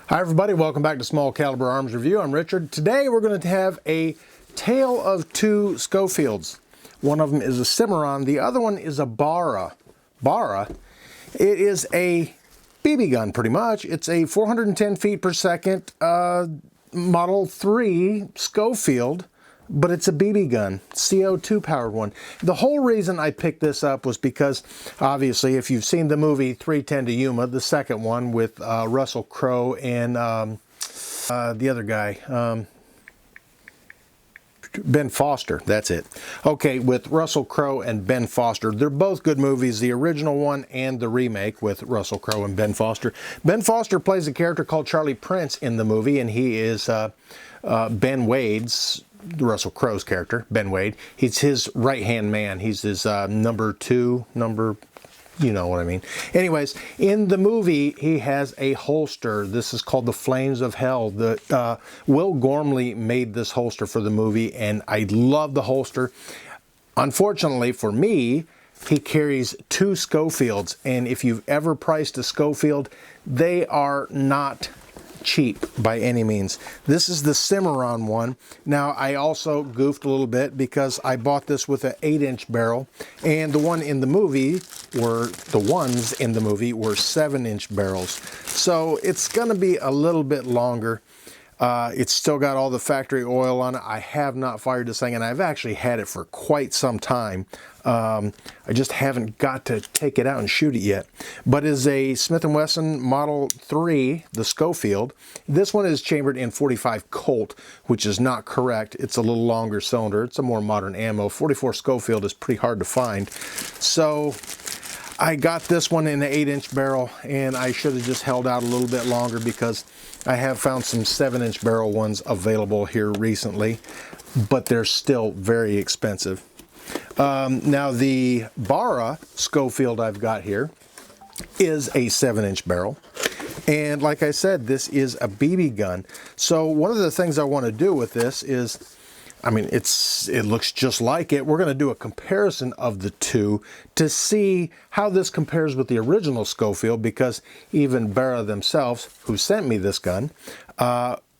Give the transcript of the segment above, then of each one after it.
Hi everybody, welcome back to Small Caliber Arms Review. I'm Richard. Today we're going to have a Tale of Two Schofields. One of them is a Cimarron, the other one is a Barra. Barra, it is a BB gun pretty much. It's a 410 feet per second Model 3 Schofield, but it's a BB gun, CO2 powered one. The whole reason I picked this up was because, obviously, if you've seen the movie 310 to Yuma, the second one with Russell Crowe and the other guy, Ben Foster, that's it. Okay, with Russell Crowe and Ben Foster. They're both good movies, the original one and the remake with Russell Crowe and Ben Foster. Ben Foster plays a character called Charlie Prince in the movie, and he is Ben Wade's, Russell Crowe's character, Ben Wade. He's his right-hand man. He's his number two, you know what I mean. Anyways, in the movie, he has a holster. This is called the Flames of Hell. Will Gormley made this holster for the movie, and I love the holster. Unfortunately for me, he carries two Schofields, and if you've ever priced a Schofield, they are not cheap by any means. This is the Cimarron one. Now, I also goofed a little bit because I bought this with an 8-inch barrel, and the ones in the movie were 7-inch barrels. So it's going to be a little bit longer. It's still got all the factory oil on it. I have not fired this thing, and I've actually had it for quite some time. I just haven't got to take it out and shoot it yet. But it is a Smith & Wesson Model 3, the Schofield. This one is chambered in 45 Colt, which is not correct. It's a little longer cylinder. It's a more modern ammo. 44 Schofield is pretty hard to find. So I got this one in an 8-inch barrel, and I should have just held out a little bit longer because I have found some 7-inch barrel ones available here recently, but they're still very expensive. Now the Barra Schofield I've got here is a 7-inch barrel. And like I said, this is a BB gun. So one of the things I want to do with this is, I mean, it looks just like it. We're going to do a comparison of the two to see how this compares with the original Schofield, because even Barra themselves, who sent me this gun,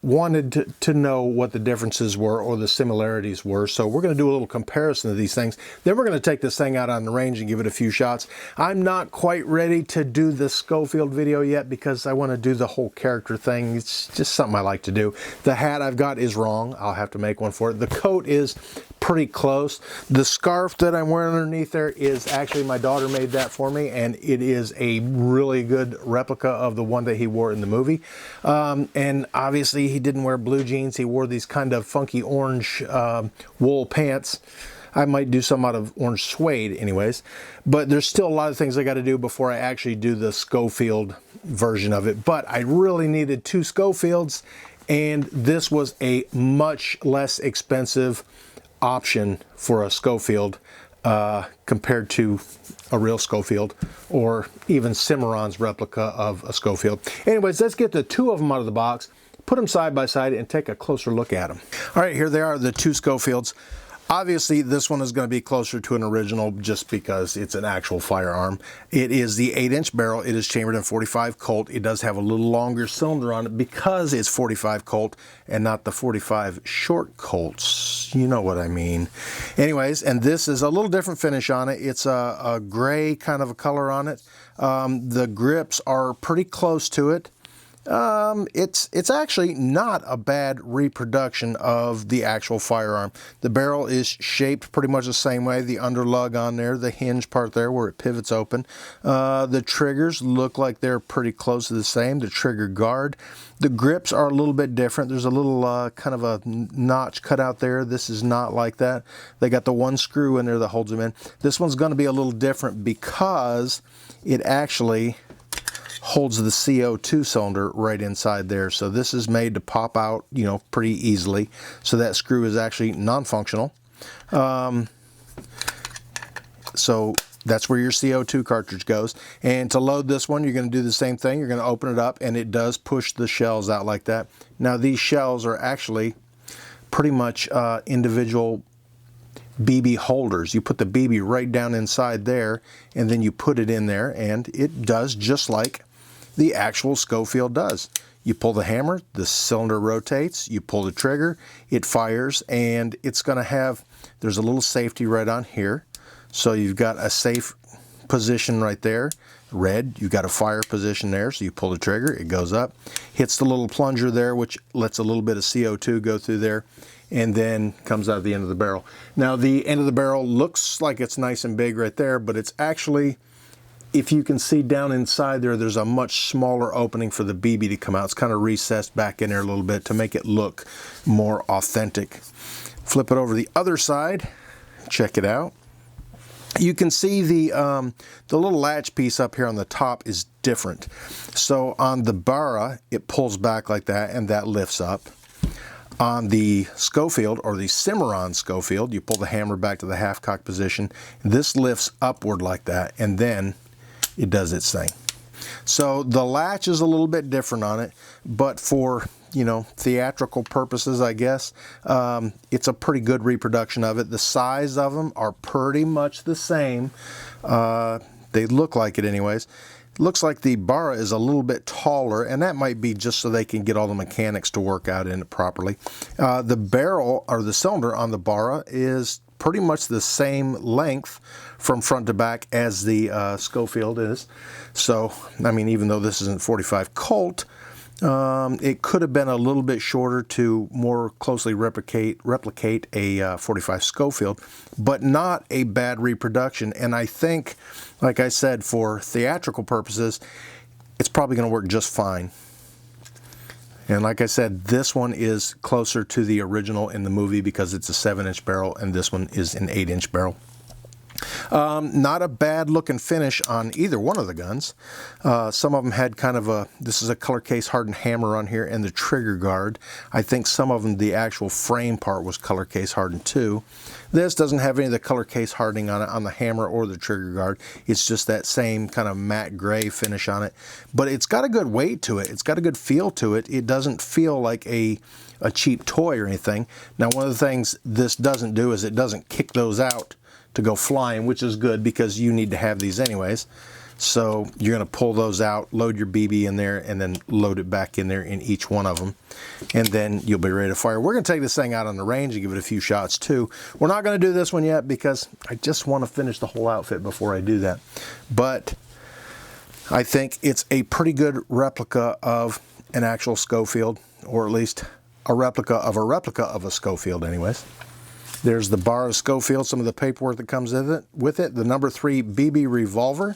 wanted to know what the differences were or the similarities were. So we're going to do a little comparison of these things. Then we're going to take this thing out on the range and give it a few shots. I'm not quite ready to do the Schofield video yet because I want to do the whole character thing. It's just something I like to do. The hat I've got is wrong. I'll have to make one for it. The coat is pretty close. The scarf that I'm wearing underneath there is actually, my daughter made that for me, and it is a really good replica of the one that he wore in the movie. And obviously he didn't wear blue jeans. He wore these kind of funky orange wool pants. I might do some out of orange suede anyways, but there's still a lot of things I got to do before I actually do the Schofield version of it. But I really needed two Schofields, and this was a much less expensive option for a Schofield compared to a real Schofield, or even Cimarron's replica of a Schofield. Anyways, let's get the two of them out of the box, put them side by side, and take a closer look at them. All right, here they are, the two Schofields. Obviously, this one is going to be closer to an original just because it's an actual firearm. It is the 8-inch barrel. It is chambered in 45 Colt. It does have a little longer cylinder on it because it's 45 Colt and not the 45 short Colts. You know what I mean. Anyways, and this is a little different finish on it. It's a gray kind of a color on it. The grips are pretty close to it. It's actually not a bad reproduction of the actual firearm. The barrel is shaped pretty much the same way. The underlug on there, the hinge part there where it pivots open. The triggers look like they're pretty close to the same. The trigger guard. The grips are a little bit different. There's a little kind of a notch cut out there. This is not like that. They got the one screw in there that holds them in. This one's going to be a little different because it actually holds the CO2 cylinder right inside there. So this is made to pop out, you know, pretty easily. So that screw is actually non-functional. So that's where your CO2 cartridge goes. And to load this one, you're going to do the same thing. You're going to open it up, and it does push the shells out like that. Now these shells are actually pretty much individual BB holders. You put the BB right down inside there, and then you put it in there, and it does just like the actual Schofield does. You pull the hammer, the cylinder rotates, you pull the trigger, it fires, and it's going to have, there's a little safety right on here. So you've got a safe position right there. Red, you've got a fire position there, so you pull the trigger, it goes up, hits the little plunger there, which lets a little bit of CO2 go through there, and then comes out the end of the barrel. Now the end of the barrel looks like it's nice and big right there, but it's actually, if you can see down inside there, there's a much smaller opening for the BB to come out. It's kind of recessed back in there a little bit to make it look more authentic. Flip it over the other side, check it out. You can see the little latch piece up here on the top is different. So on the Barra, it pulls back like that, and that lifts up. On the Schofield, or the Cimarron Schofield, you pull the hammer back to the half-cock position. This lifts upward like that, and then it does its thing. So the latch is a little bit different on it, but for, you know, theatrical purposes, I guess, it's a pretty good reproduction of it. The size of them are pretty much the same. They look like it anyways. Looks like the Barra is a little bit taller, and that might be just so they can get all the mechanics to work out in it properly. The barrel, or the cylinder on the Barra, is pretty much the same length from front to back as the Schofield is. So, I mean, even though this isn't 45 Colt, it could have been a little bit shorter to more closely replicate a 45 Schofield, but not a bad reproduction. And I think, like I said, for theatrical purposes, it's probably going to work just fine. And like I said, this one is closer to the original in the movie because it's a 7-inch barrel, and this one is an 8-inch barrel. Not a bad looking finish on either one of the guns. Some of them had kind of a, this is a color case hardened hammer on here, and the trigger guard. I think some of them, the actual frame part was color case hardened too. This doesn't have any of the color case hardening on it, on the hammer or the trigger guard. It's just that same kind of matte gray finish on it. But it's got a good weight to it. It's got a good feel to it. It doesn't feel like a cheap toy or anything. Now, one of the things this doesn't do is it doesn't kick those out to go flying, which is good because you need to have these anyways. So you're going to pull those out, load your BB in there, and then load it back in there in each one of them. And then you'll be ready to fire. We're going to take this thing out on the range and give it a few shots too. We're not going to do this one yet because I just want to finish the whole outfit before I do that. But I think it's a pretty good replica of an actual Schofield, or at least a replica of a Schofield anyways. There's the Barra Schofield, some of the paperwork that comes with it. The number 3 BB revolver.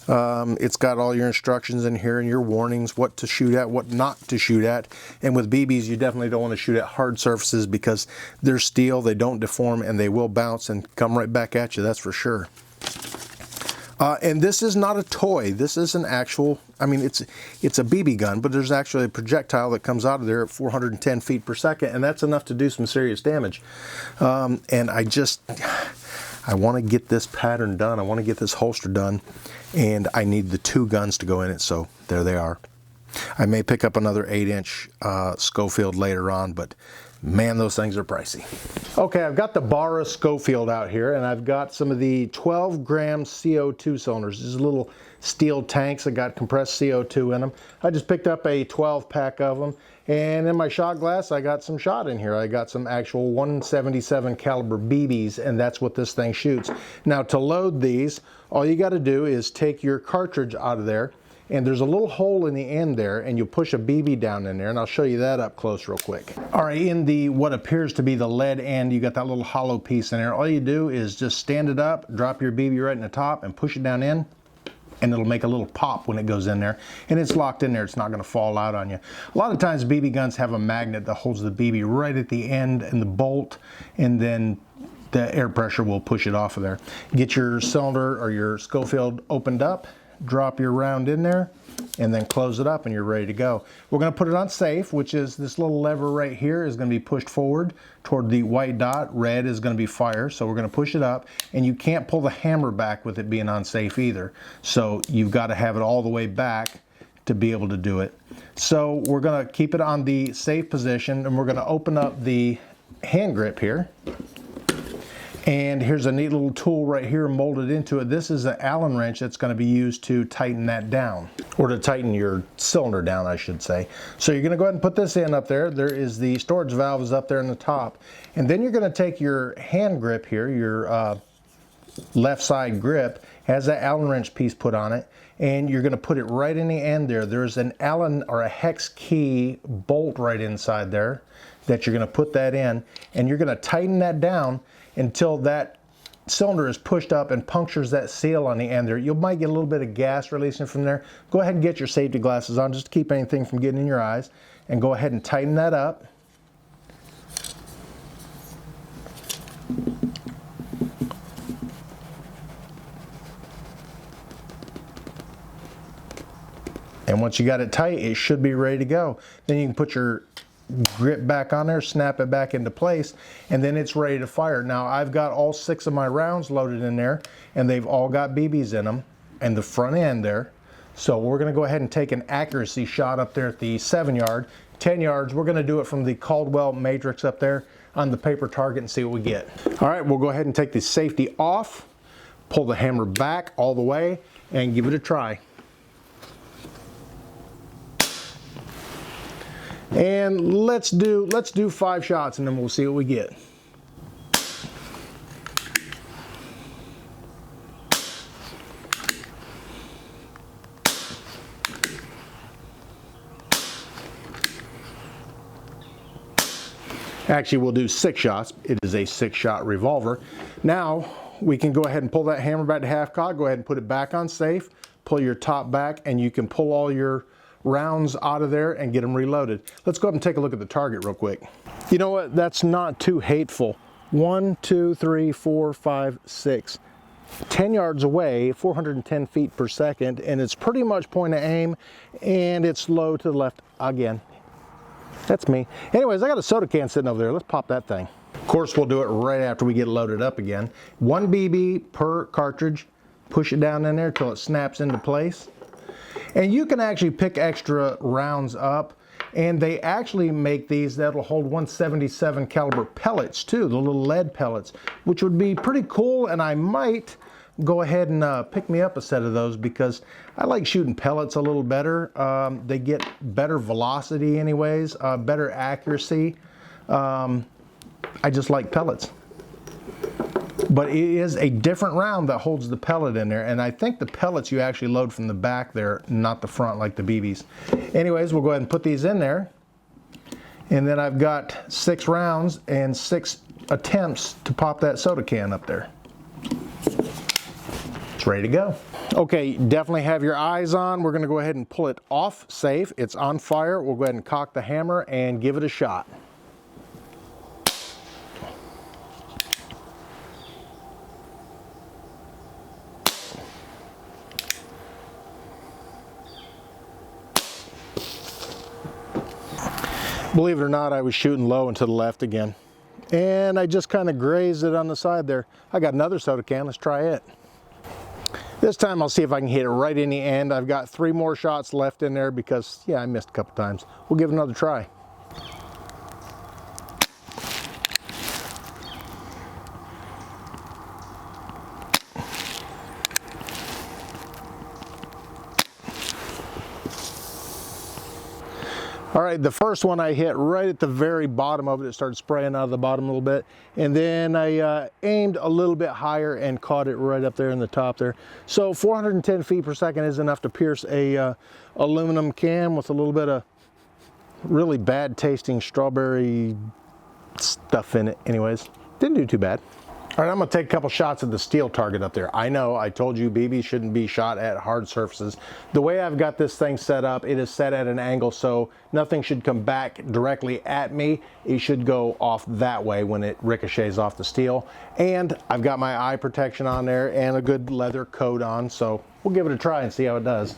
It's got all your instructions in here and your warnings, what to shoot at, what not to shoot at. And with BBs, you definitely don't want to shoot at hard surfaces because they're steel, they don't deform, and they will bounce and come right back at you, that's for sure. And this is not a toy. This is an actual, I mean, it's a BB gun, but there's actually a projectile that comes out of there at 410 feet per second, and that's enough to do some serious damage. And I want to get this pattern done. I want to get this holster done, and I need the 2 guns to go in it, so there they are. I may pick up another 8-inch Schofield later on, but man, those things are pricey. Okay, I've got the Barra Schofield out here, and I've got some of the 12-gram CO2 cylinders. These little steel tanks that got compressed CO2 in them. I just picked up a 12-pack of them, and in my shot glass, I got some shot in here. I got some actual 177 caliber BBs, and that's what this thing shoots. Now, to load these, all you got to do is take your cartridge out of there, and there's a little hole in the end there, and you push a BB down in there, and I'll show you that up close real quick. All right, in the what appears to be the lead end, you got that little hollow piece in there. All you do is just stand it up, drop your BB right in the top, and push it down in, and it'll make a little pop when it goes in there, and it's locked in there. It's not going to fall out on you. A lot of times BB guns have a magnet that holds the BB right at the end and the bolt, and then the air pressure will push it off of there. Get your cylinder or your Schofield opened up, drop your round in there, and then close it up, and you're ready to go. We're going to put it on safe, which is this little lever right here is going to be pushed forward toward the white dot. Red is going to be fire, so we're going to push it up, and you can't pull the hammer back with it being on safe either. So you've got to have it all the way back to be able to do it. So we're going to keep it on the safe position, and we're going to open up the hand grip here. And here's a neat little tool right here molded into it. This is an Allen wrench that's going to be used to tighten that down, or to tighten your cylinder down, I should say. So you're going to go ahead and put this in up there. There is the storage valve is up there in the top. And then you're going to take your hand grip here, your left side grip, has that Allen wrench piece put on it, and you're going to put it right in the end there. There's an Allen or a hex key bolt right inside there that you're going to put that in, and you're going to tighten that down until that cylinder is pushed up and punctures that seal on the end there. You might get a little bit of gas releasing from there. Go ahead and get your safety glasses on just to keep anything from getting in your eyes, and go ahead and tighten that up. And once you got it tight, it should be ready to go. Then you can put your grip back on there, snap it back into place, and then it's ready to fire. Now I've got all 6 of my rounds loaded in there, and they've all got BBs in them and the front end there. So we're going to go ahead and take an accuracy shot up there at the 7-yard, 10 yards. We're going to do it from the Caldwell matrix up there on the paper target and see what we get. All right, we'll go ahead and take the safety off, pull the hammer back all the way, and give it a try. And let's do 5 shots, and then we'll see what we get. Actually, we'll do 6 shots. It is a 6-shot revolver. Now we can go ahead and pull that hammer back to half cock, go ahead and put it back on safe, pull your top back, and you can pull all your rounds out of there and get them reloaded. Let's go up and take a look at the target real quick. You know what? That's not too hateful. 1, 2, 3, 4, 5, 6. 10 yards away, 410 feet per second, and it's pretty much point of aim, and it's low to the left again. That's me. Anyways, I got a soda can sitting over there. Let's pop that thing. Of course, we'll do it right after we get it loaded up again. 1 BB per cartridge. Push it down in there till it snaps into place. And you can actually pick extra rounds up, and they actually make these that'll hold 177 caliber pellets too, the little lead pellets, which would be pretty cool. And I might go ahead and pick me up a set of those because I like shooting pellets a little better. They get better velocity anyways, better accuracy. I just like pellets. But it is a different round that holds the pellet in there, and I think the pellets you actually load from the back there, not the front like the BBs. Anyways, we'll go ahead and put these in there, and then I've got 6 rounds and 6 attempts to pop that soda can up there. It's ready to go. Okay, definitely have your eyes on. We're going to go ahead and pull it off safe. It's on fire. We'll go ahead and cock the hammer and give it a shot. Believe it or not, I was shooting low and to the left again. And I just kind of grazed it on the side there. I got another soda can, let's try it. This time I'll see if I can hit it right in the end. I've got 3 more shots left in there because, yeah, I missed a couple times. We'll give it another try. All right, the first one I hit right at the very bottom of it. It started spraying out of the bottom a little bit. And then I aimed a little bit higher and caught it right up there in the top there. So 410 feet per second is enough to pierce a aluminum can with a little bit of really bad tasting strawberry stuff in it. Anyways, didn't do too bad. All right, I'm gonna take a couple shots at the steel target up there. I know I told you BBs shouldn't be shot at hard surfaces. The way I've got this thing set up, it is set at an angle so nothing should come back directly at me. It should go off that way when it ricochets off the steel. And I've got my eye protection on there and a good leather coat on, so we'll give it a try and see how it does.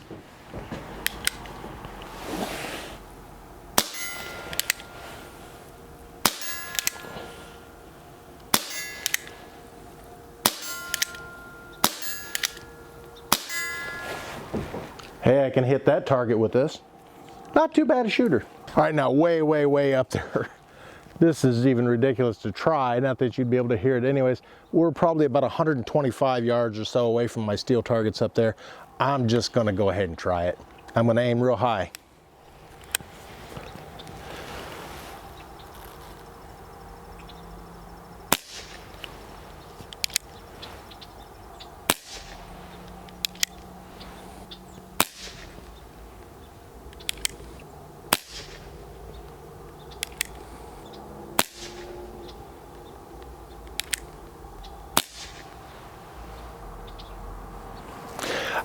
Hey, I can hit that target with this. Not too bad a shooter. All right, now way up there. This is even ridiculous to try, not that you'd be able to hear it anyways. We're probably about 125 yards or so away from my steel targets up there. I'm just gonna go ahead and try it. I'm gonna aim real high.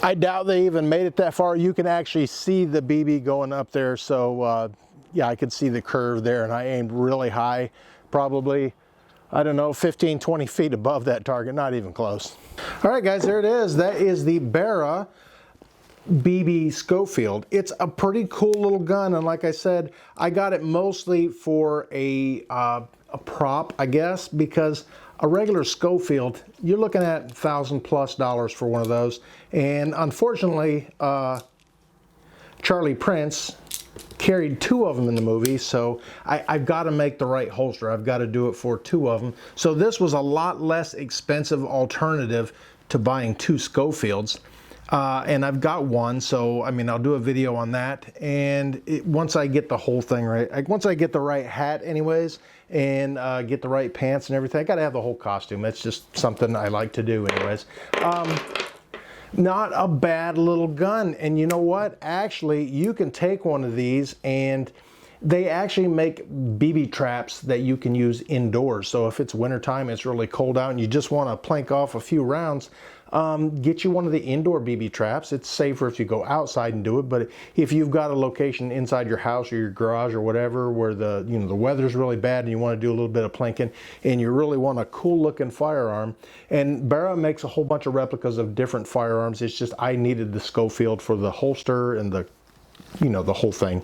I doubt they even made it that far. You can actually see the BB going up there. So yeah, I could see the curve there, and I aimed really high, probably, I don't know, 15, 20 feet above that target, not even close. All right, guys, there it is. That is the Barra BB Schofield. It's a pretty cool little gun, and like I said, I got it mostly for a prop, I guess, because a regular Schofield, you're looking at $1,000+ for one of those. And unfortunately, Charlie Prince carried 2 of them in the movie, so I've got to make the right holster. I've got to do it for 2 of them. So this was a lot less expensive alternative to buying 2 Schofields. And I've got one, so I mean, I'll do a video on that. And once I get the whole thing right, once I get the right hat anyways, and get the right pants and everything, I gotta have the whole costume. It's just something I like to do anyways. Not a bad little gun. And you know what? Actually, you can take one of these, and they actually make BB traps that you can use indoors. So if it's wintertime, it's really cold out, and you just want to plank off a few rounds, get you one of the indoor BB traps. It's safer if you go outside and do it, but if you've got a location inside your house or your garage or whatever where the weather's really bad and you want to do a little bit of planking and you really want a cool looking firearm, and Barra makes a whole bunch of replicas of different firearms. It's just I needed the Schofield for the holster and the whole thing.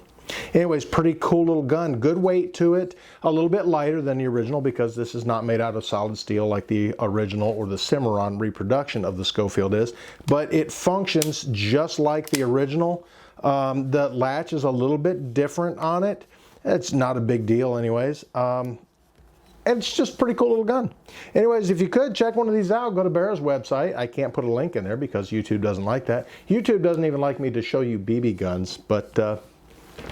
Anyways, pretty cool little gun. Good weight to it. A little bit lighter than the original because this is not made out of solid steel like the original or the Cimarron reproduction of the Schofield is. But it functions just like the original. The latch is a little bit different on it. It's not a big deal anyways. It's just a pretty cool little gun. Anyways, if you could, check one of these out. Go to Barra's website. I can't put a link in there because YouTube doesn't like that. YouTube doesn't even like me to show you BB guns, but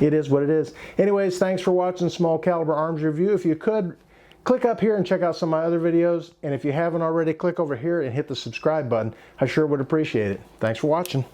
it is what it is. Anyways, thanks for watching Small Caliber Arms Review. If you could, click up here and check out some of my other videos. And if you haven't already, click over here and hit the subscribe button. I sure would appreciate it. Thanks for watching.